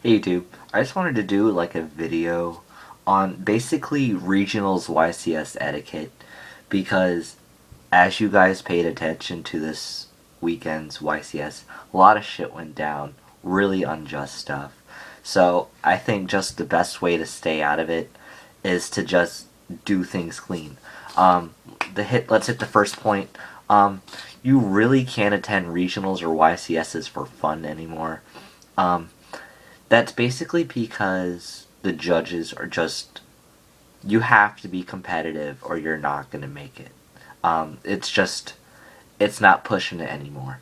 Hey YouTube, I just wanted to do like a video on basically regionals YCS etiquette because as you guys paid attention to this weekend's YCS, a lot of shit went down, really unjust stuff. So I think just the best way to stay out of it is to just do things clean. Um, let's hit the first point. Um, you really can't attend regionals or YCSs for fun anymore. Um, that's basically because the judges are just. You have to be competitive or you're not going to make it. It's just. It's not pushing it anymore.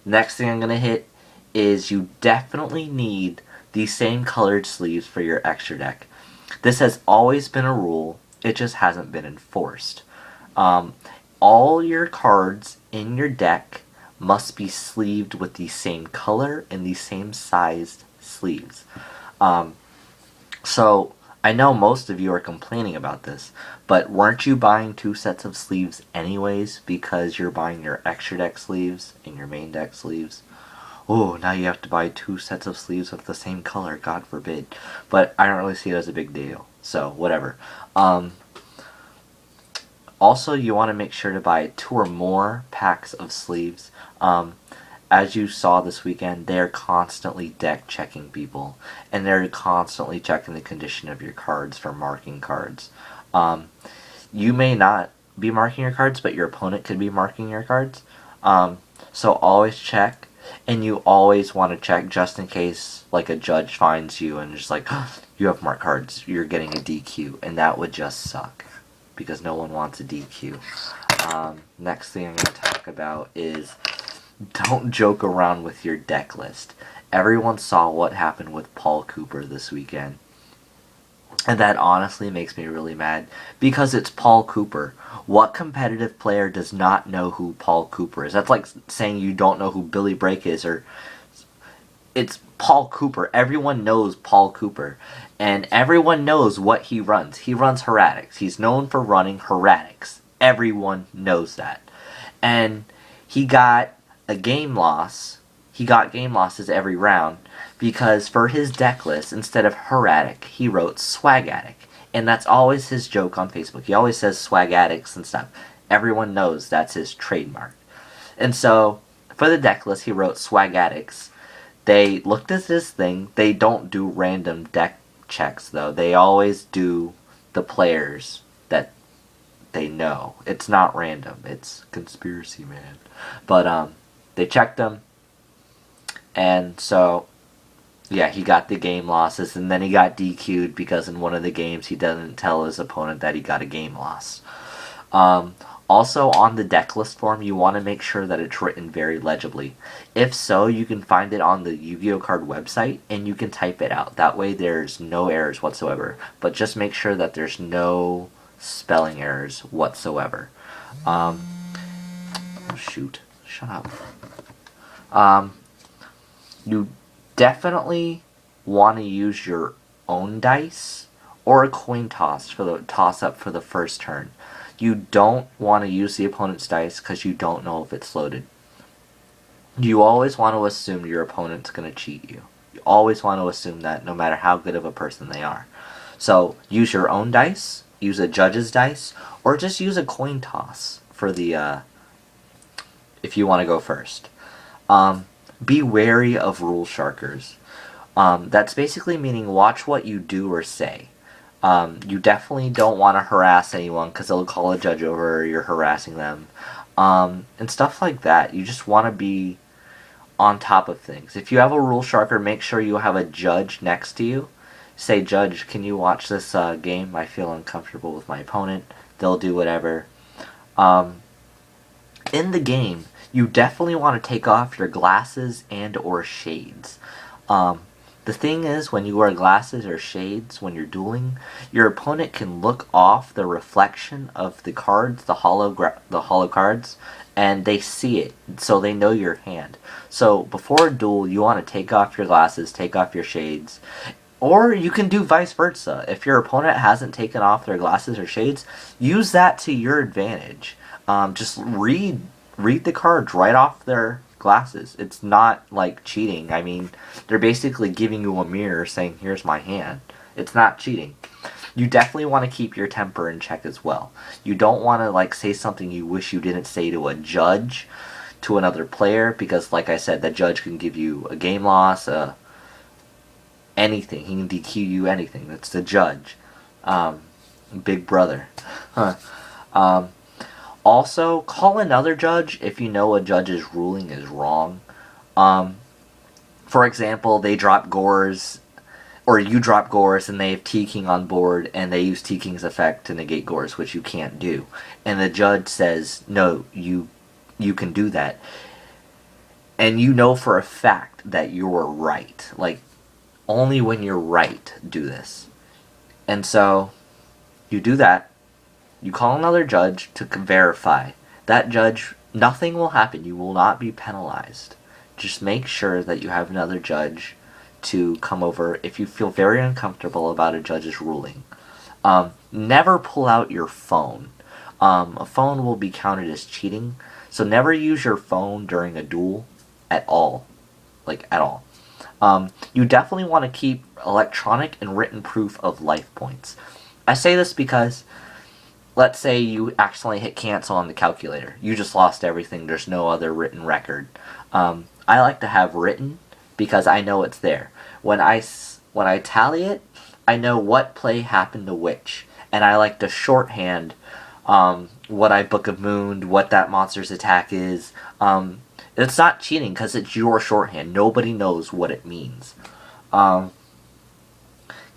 Next thing I'm going to hit is you definitely need the same colored sleeves for your extra deck. This has always been a rule, it just hasn't been enforced. Um, all your cards in your deck must be sleeved with the same color and the same sized sleeves. Um, so I know most of you are complaining about this, but weren't you buying two sets of sleeves anyways because you're buying your extra deck sleeves and your main deck sleeves? Oh, now you have to buy two sets of sleeves of the same color, God forbid. But I don't really see it as a big deal, so whatever. Um, Also, you want to make sure to buy two or more packs of sleeves. Um, as you saw this weekend, they're constantly deck checking people, and they're constantly checking the condition of your cards for marking cards. Um, you may not be marking your cards, but your opponent could be marking your cards. So always check, and you always want to check just in case, like a judge finds you and just like you have marked cards, you're getting a DQ, and that would just suck because no one wants a DQ. Next thing I'm going to talk about is don't joke around with your deck list. Everyone saw what happened with Paul Cooper this weekend. And that honestly makes me really mad because it's Paul Cooper. What competitive player does not know who Paul Cooper is? That's like saying you don't know who Billy Brake is, or it's Paul Cooper. Everyone knows Paul Cooper. And everyone knows what he runs. He runs Heretics. He's known for running Heretics. Everyone knows that. And he got a game loss. He got game losses every round because for his deck list, instead of Heretic, he wrote Swagatic. And that's always his joke on Facebook. He always says Swagatics and stuff. Everyone knows that's his trademark. And so, for the deck list, he wrote Swagatics. They looked at this thing. They don't do random deck checks, though. They always do the players that they know. It's not random. It's conspiracy, man. But, they checked him. And so, yeah, he got the game losses. And then he got DQ'd because in one of the games he doesn't tell his opponent that he got a game loss. Also, on the deck list form, you want to make sure that it's written very legibly. If so, you can find it on the Yu-Gi-Oh card website, and you can type it out. That way there's no errors whatsoever. But just make sure that there's no spelling errors whatsoever. Oh shoot. Shut up. You definitely want to use your own dice or a coin toss for the toss up for the first turn. You don't want to use the opponent's dice because you don't know if it's loaded. You always want to assume your opponent's going to cheat you. You always want to assume that no matter how good of a person they are. So use your own dice, use a judge's dice, or just use a coin toss for the if you want to go first. Be wary of rule sharkers. That's basically meaning watch what you do or say. You definitely don't want to harass anyone because they'll call a judge over or you're harassing them. And stuff like that. You just want to be on top of things. If you have a rule sharker, make sure you have a judge next to you. Say, Judge, can you watch this game? I feel uncomfortable with my opponent. They'll do whatever. In the game, you definitely want to take off your glasses and or shades. The thing is, when you wear glasses or shades when you're dueling, your opponent can look off the reflection of the cards, the hollow cards, and they see it, so they know your hand. So before a duel, you want to take off your glasses, take off your shades, or you can do vice versa. If your opponent hasn't taken off their glasses or shades, use that to your advantage. Just read the cards right off their glasses. It's not like cheating. I mean, they're basically giving you a mirror saying, here's my hand. It's not cheating. You definitely want to keep your temper in check as well. You don't want to like say something you wish you didn't say to a judge, to another player, because like I said, the judge can give you a game loss, anything. He can DQ you, anything. That's the judge. Big brother. Also, call another judge if you know a judge's ruling is wrong. For example, they drop Gores, or you drop Gores, and they have T-King on board, and they use T-King's effect to negate Gores, which you can't do. And the judge says, no, you can do that. And you know for a fact that you're right. Like, only when you're right, do this. And so, you do that. You call another judge to verify. That judge, nothing will happen. You will not be penalized. Just make sure that you have another judge to come over if you feel very uncomfortable about a judge's ruling. Never pull out your phone. A phone will be counted as cheating. So never use your phone during a duel at all. Like, at all. You definitely want to keep electronic and written proof of life points. I say this because, let's say you accidentally hit cancel on the calculator. You just lost everything. There's no other written record. I like to have written because I know it's there. When I tally it, I know what play happened to which. And I like to shorthand what I Book of Moon, what that monster's attack is. It's not cheating because it's your shorthand. Nobody knows what it means.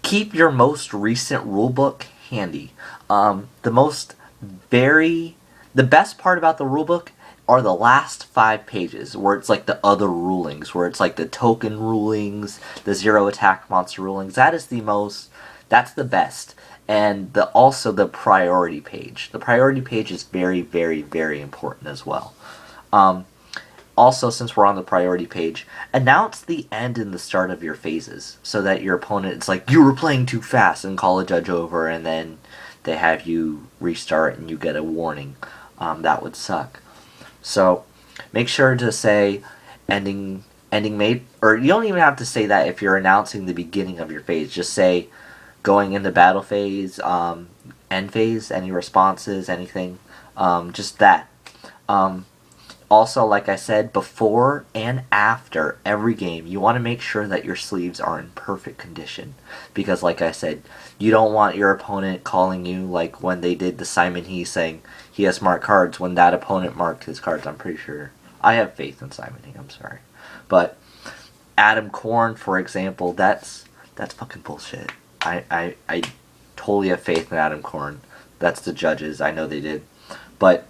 Keep your most recent rulebook handy. The best part about the rulebook are the last 5 pages, where it's like the other rulings, where it's like the token rulings, the 0 attack monster rulings. That's the best. And also the priority page. The priority page is very, very, very important as well. Also, since we're on the priority page, announce the end and the start of your phases, so that your opponent, it's like, you were playing too fast, and call a judge over, and then they have you restart and you get a warning. That would suck. So make sure to say ending made, or you don't even have to say that if you're announcing the beginning of your phase. Just say going into battle phase, end phase, any responses, anything, just that. Also, like I said, before and after every game, you want to make sure that your sleeves are in perfect condition. Because, like I said, you don't want your opponent calling you, like when they did the Simon He saying he has marked cards, when that opponent marked his cards. I'm pretty sure. I have faith in Simon He, I'm sorry. But Adam Korn, for example, that's fucking bullshit. I totally have faith in Adam Korn. That's the judges. I know they did. But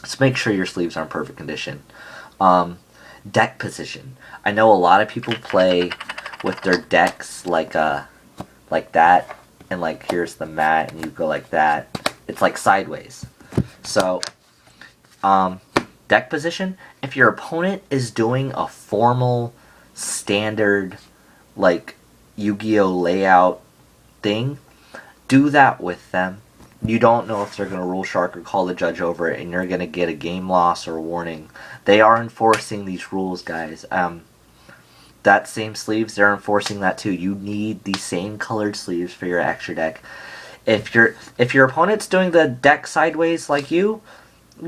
just make sure your sleeves are in perfect condition. Deck position. I know a lot of people play with their decks like that, and like here's the mat, and you go like that. It's like sideways. So, deck position. If your opponent is doing a formal, standard, like Yu-Gi-Oh layout thing, do that with them. You don't know if they're going to rule shark or call the judge over it, and you're going to get a game loss or a warning. They are enforcing these rules, guys. That same sleeves, they're enforcing that too. You need the same colored sleeves for your extra deck. If your opponent's doing the deck sideways like you,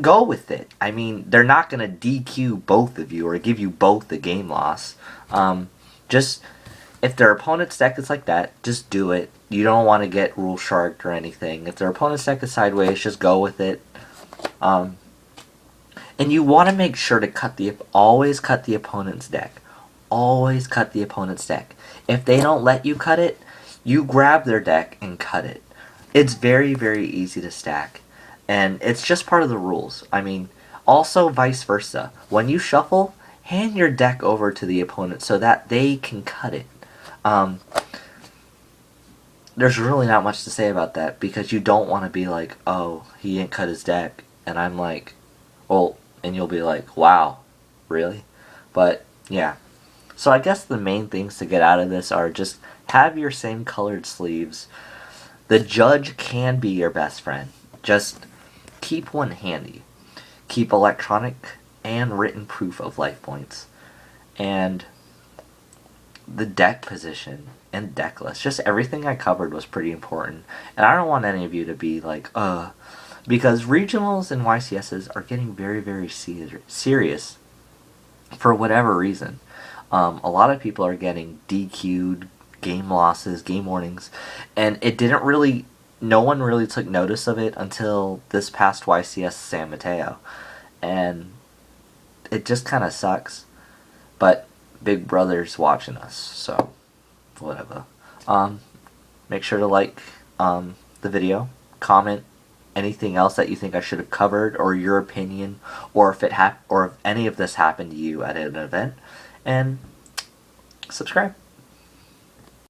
go with it. I mean, they're not going to DQ both of you or give you both the game loss. Just, if their opponent's deck is like that, just do it. You don't want to get rule sharked or anything. If their opponent's deck is sideways, just go with it. And you want to make sure to always cut the opponent's deck. Always cut the opponent's deck. If they don't let you cut it, you grab their deck and cut it. It's very, very easy to stack. And it's just part of the rules. I mean, also vice versa. When you shuffle, hand your deck over to the opponent so that they can cut it. There's really not much to say about that, because you don't want to be like, oh, he didn't cut his deck, and I'm like, well, and you'll be like, wow, really? But, yeah. So I guess the main things to get out of this are just have your same colored sleeves. The judge can be your best friend. Just keep one handy. Keep electronic and written proof of life points. And the deck position and deck list, just everything I covered was pretty important. And I don't want any of you to be like, because regionals and YCSs are getting very, very serious for whatever reason. A lot of people are getting DQ'd, game losses, game warnings, and it didn't really, no one really took notice of it until this past YCS San Mateo. And it just kind of sucks. But Big Brother's watching us, so whatever. Make sure to like the video, comment anything else that you think I should have covered, or your opinion, or if any of this happened to you at an event, and subscribe.